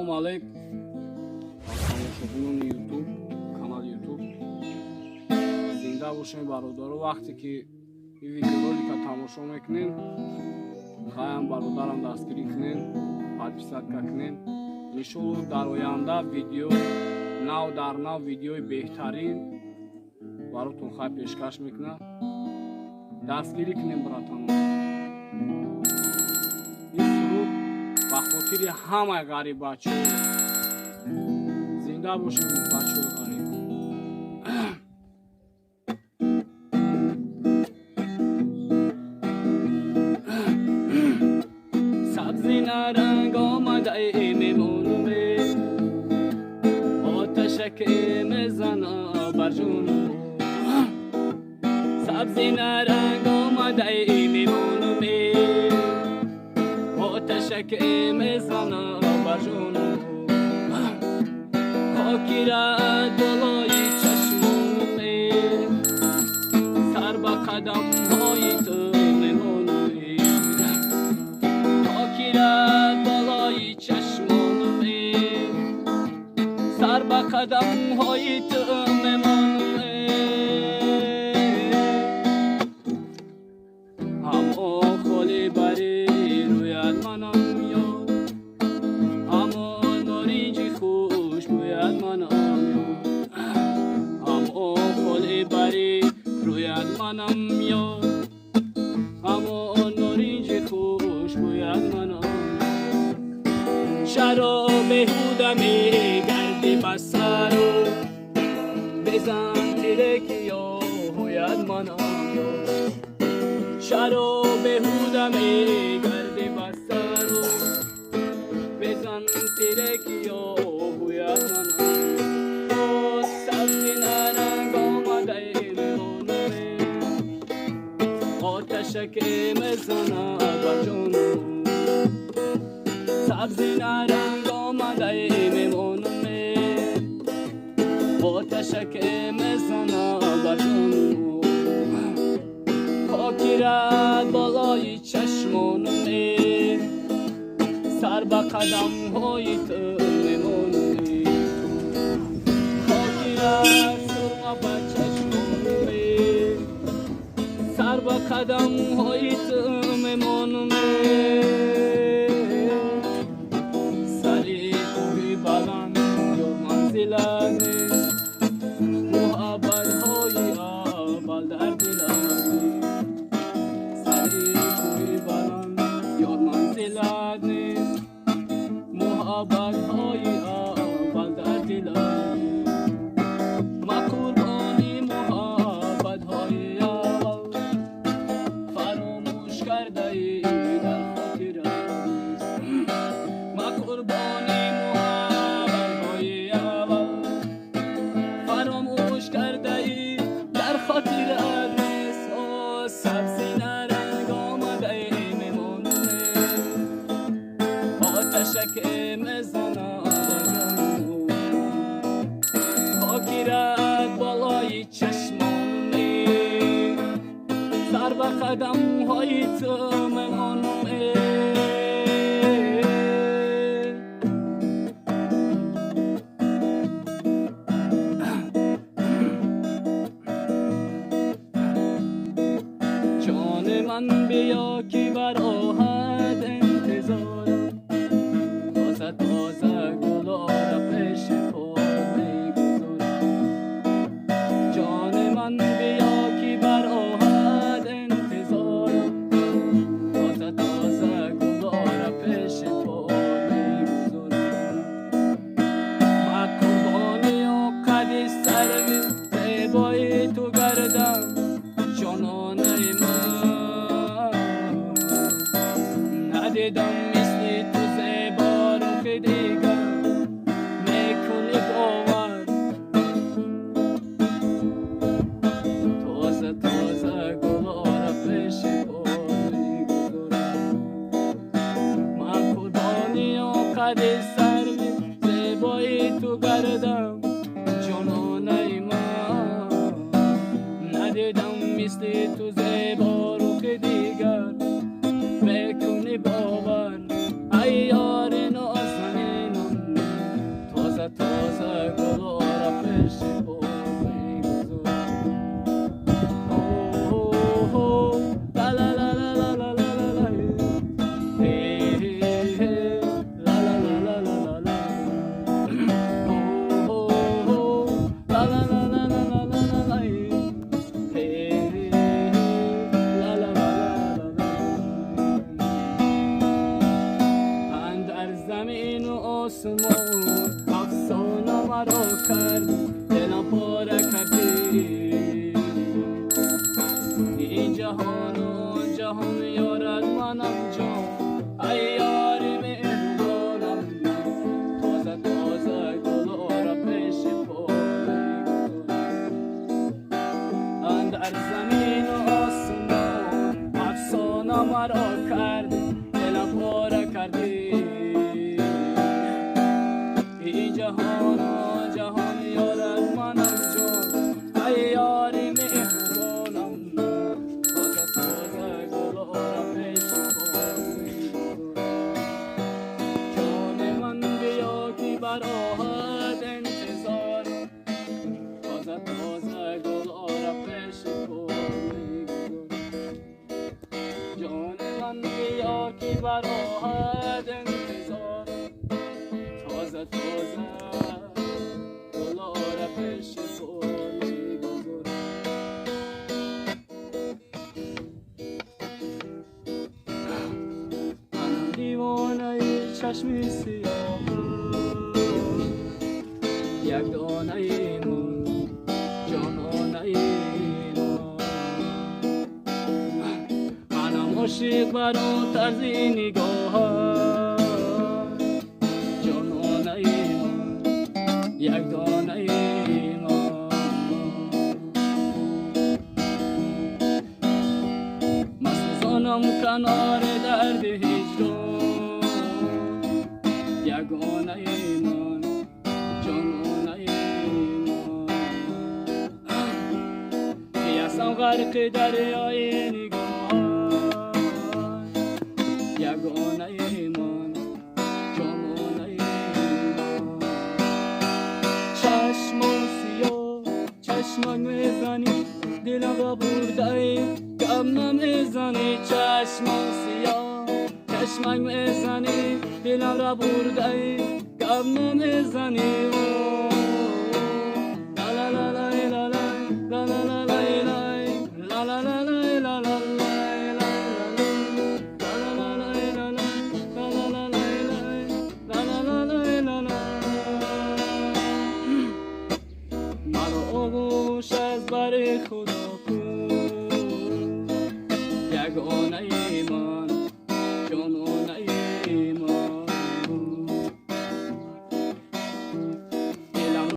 Салом алейк тамошобинони ютуб, канали ютуб. Зинда бошем бародаро. Вақте ки ин видеоролика тамошо мекунем, мехоям бародарам дастгирӣ кунем, подписатка кунем. иншоалло дар оянда видео нав дар нав видеои беҳтарин баротон хай пешкаш мекунам. дастгирӣ кунем братанон. ин суруд ба хотири ҳамаи ғариб бачаҳо. зинда бошем бачаҳои ғариб. сабзи наранг омадаи мемонуме, оташаке мезана бар ҷону. сабзи наранг омадаи мемонуме, оташаке мезана бар ҷону. خاکیرت بالای چشمانومه، سر به قدم های تو میمانومه. خاکیرت بالای چشمانومه، سر به قدم های تو میمانومه. اما خالی بری رویت منم میاد، اما نارنجی خوش بوید منم میاد. اما خالی بری رویت منم میاد، اما نارنجی خوش بوید منم میاد. شراب بیهوده میگردی بر سر و بزن تیرکی یا هوید منم میاد. شراب بیهوده میگردی بر سر و بزن تیرکی یا هوید منم. سبزی نرنگ آمده میمانومه، آتشکی میزنه بر جانو. سبزی نرنگ آمده میمانومه، آتشکی میزنه بر جانو. خاکیرت بالای چشمانومه، سر به قدم های تو میمانومه. خاکیرت سرما به چشمانومه، سر به قدم های تو میمانومه. سری کوهی بلند یا منزلت نیست، محبت های اول در دلت نیست. سری کوهی بلند یا منزلت نیست، محبت های اول در دلت نیست. ما قربانی محبت های اول، فراموش کرده ای در خاطرت نیست. ما قربانی محبت های اول، فراموش کرده ای در خاطرت نیست. سبزی نرنگ آمده میمانومه، آتشکی میزنه بر جانو. خاکیرت بالای چشمانومه، سر به قدم های تو میمانومه. جان من بیا که بر آهد انتظارم، تازه تازه گلا را پیش پات میگذارم. جان من بیا که بر آهد انتظارم، تازه تازه گلا را پیش پات میگذارم. ما قربانی و قد سروی زیبای تو گردم، جانانه من ندیدم مثل تو زیبا رو که دیگر میکنی باور. تازه تازه گلا را پیش پات میگذارم. من قربانی و قد سروی زیبای تو گردم، جانانه من ندیدم مثل تو زیبا رو که دیگر میکنی باور. ای یار نازنینم تازه گلا را پیش پا زمین و آسمان افسانه مرا کرد دلم پاره کردی این جهان و آن جهان یارد منم جان ای یاری مهربانم تازه تازه گلا را پیش پای اندر زمین و آسمان افسانه مرا کرد دلم پاره کردی این جهان و جهان یارد منم جان ای یاری مهربانم تازه تازه گلا را پیش پای جان من بیا که براحت انتظار تازه تازه گلا را پیش پای جان من بیا که براحت انتظار تازه تازه گلا را پیش پای گذارم من دیوانه چشم سیاه یک دانه من جانانه من منم عاشق بر آن طرز نگاه یک دانه ما مسوزانم کنار درد هجران یگانه من جانانه من پیاسم غرق دریای نگاه یگانه من جانانه چشمان سیاه چشمان میزنی دلم را برده کم نمیزنی چشمان سیاه چشمان میزنی دلم را برده کم نمیزنی لا لا لا لا لا لا لا لا لا لا لا لا لا آغوش از بر خدا